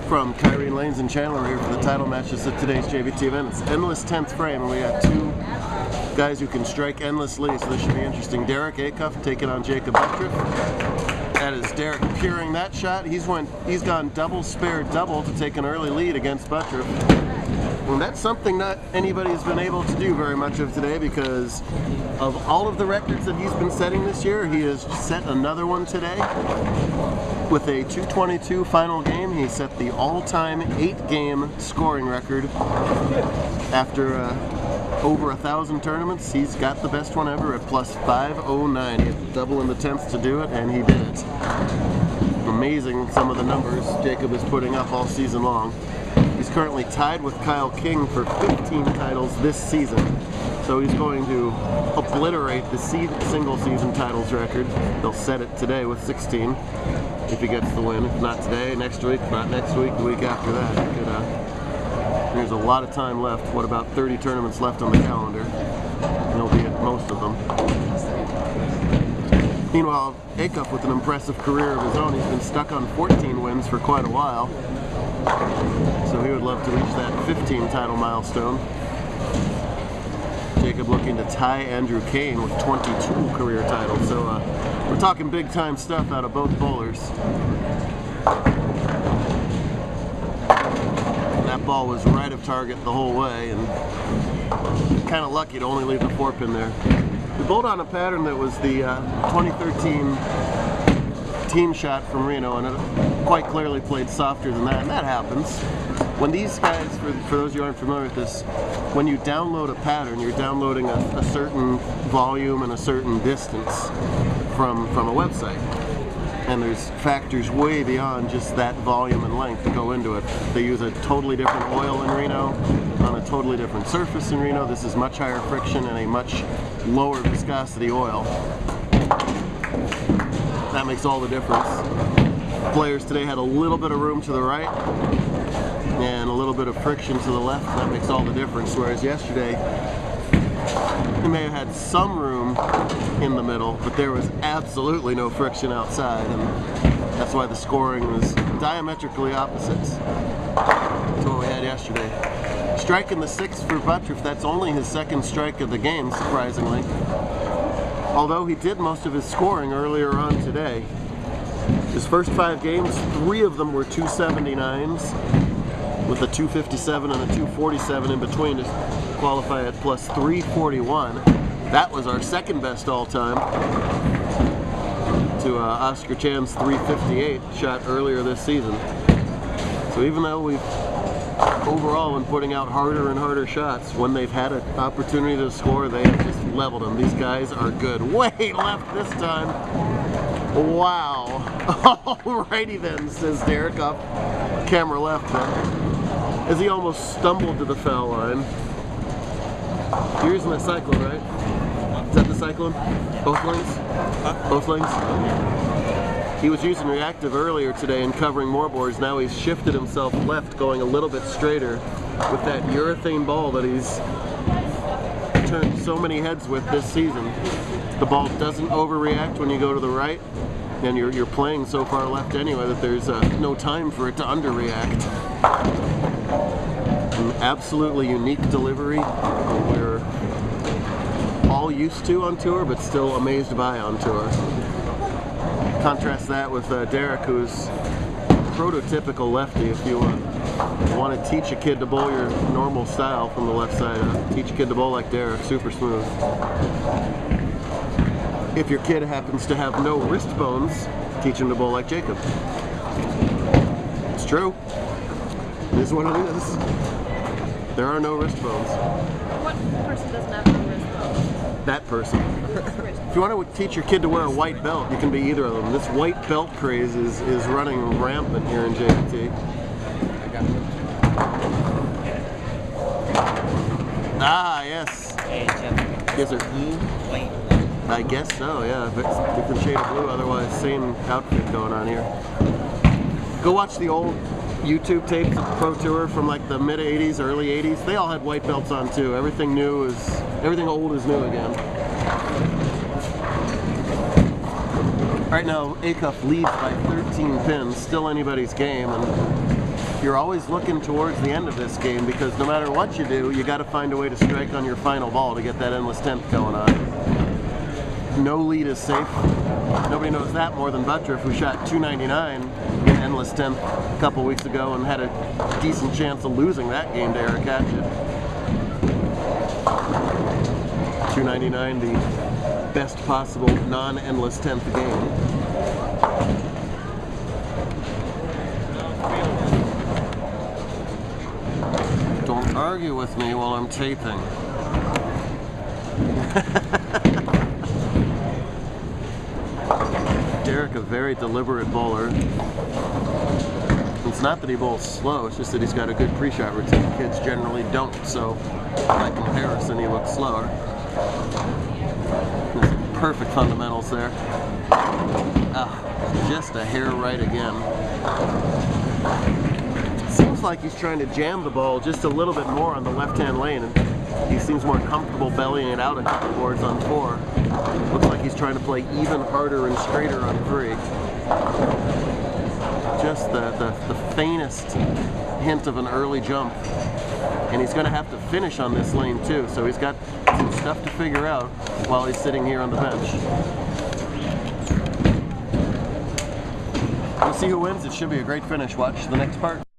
From Kyrene Lanes and Chandler here for the title matches of today's JBT event. It's endless 10th frame, and we got two guys who can strike endlessly, so this should be interesting. Acuff taking on Jakob Butturff. That is Derek puring that shot. He's gone double spare double to take an early lead against Butturff. And that's something not anybody's been able to do very much of today, because of all of the records that he's been setting this year, he has set another one today. With a 222 final game, he set the all-time 8-game scoring record. After over 1,000 tournaments, he's got the best one ever at plus 509. He had to double in the 10th to do it, and he did it. Amazing some of the numbers Jakob is putting up all season long. He's currently tied with Kyle King for 15 titles this season. So he's going to obliterate the single season titles record. He'll set it today with 16 if he gets the win. If not today, next week. If not next week, the week after that. There's a lot of time left. What, about 30 tournaments left on the calendar? And he'll be at most of them. Meanwhile, Acuff with an impressive career of his own. He's been stuck on 14 wins for quite a while. So he would love to reach that 15 title milestone. Jakob looking to tie Andrew Kane with 22 career titles. So we're talking big time stuff out of both bowlers. That ball was right of target the whole way, and kind of lucky to only leave the 4-pin there. We bowled on a pattern that was the 2013 team shot from Reno, and it quite clearly played softer than that, and that happens. When these guys, for those who aren't familiar with this, when you download a pattern, you're downloading a certain volume and a certain distance from a website. And there's factors way beyond just that volume and length that go into it. They use a totally different oil in Reno, on a totally different surface in Reno. This is much higher friction and a much lower viscosity oil. That makes all the difference. Players today had a little bit of room to the right and a little bit of friction to the left. That makes all the difference. Whereas yesterday, they may have had some room in the middle, but there was absolutely no friction outside, and that's why the scoring was diametrically opposite to what we had yesterday. Striking the 6 for Butturff, that's only his second strike of the game, surprisingly. Although he did most of his scoring earlier on today. His first 5 games, 3 of them were 279s, with a 257 and a 247 in between to qualify at plus 341. That was our second best all-time, to Oscar Chan's 358 shot earlier this season. So even though we've overall been putting out harder and harder shots, when they've had an opportunity to score, they have just leveled them. These guys are good. Way left this time. Wow. Alrighty then, says Derek up. Camera left then, as he almost stumbled to the foul line. You're using that cyclone, right? Is that the cyclone? Both lanes? Huh? Both lanes? He was using reactive earlier today and covering more boards. Now he's shifted himself left, going a little bit straighter with that urethane ball that he's turned so many heads with this season. The ball doesn't overreact when you go to the right, and you're playing so far left anyway that there's no time for it to underreact. An absolutely unique delivery we're all used to on tour, but still amazed by on tour. Contrast that with Derek, who's prototypical lefty. If you want to teach a kid to bowl your normal style from the left side, teach a kid to bowl like Derek, super smooth. If your kid happens to have no wrist bones, teach him to bowl like Jakob. It's true. It is what it is. There are no wrist bones. What person doesn't have no wrist bones? That person. If you want to teach your kid to wear a white belt, you can be either of them. This white belt craze is running rampant here in JBT. Ah, yes. Yes, sir. I guess so, yeah. If it's different shade of blue, otherwise same outfit going on here. Go watch the old YouTube tapes of Pro Tour from like the mid 80s, early 80s. They all had white belts on too. Everything old is new again. Right now, Acuff leads by 13 pins, still anybody's game, and you're always looking towards the end of this game because no matter what you do, you got to find a way to strike on your final ball to get that endless 10th going on. No lead is safe. Nobody knows that more than Butturff, who shot 299 in endless 10th a couple weeks ago and had a decent chance of losing that game to Eric Hatchett. 299, the best possible non-endless 10th game. Don't argue with me while I'm taping. Derek, a very deliberate bowler. It's not that he bowls slow, it's just that he's got a good pre-shot routine. Kids generally don't, so by comparison he looks slower. There's perfect fundamentals there. Just a hair right again. Seems like he's trying to jam the ball just a little bit more on the left-hand lane, and he seems more comfortable bellying it out a couple boards on 4. Looks like he's trying to play even harder and straighter on 3. Just the faintest hint of an early jump, and he's going to have to finish on this lane too, so he's got some stuff to figure out while he's sitting here on the bench. We'll see who wins. It should be a great finish. Watch the next part.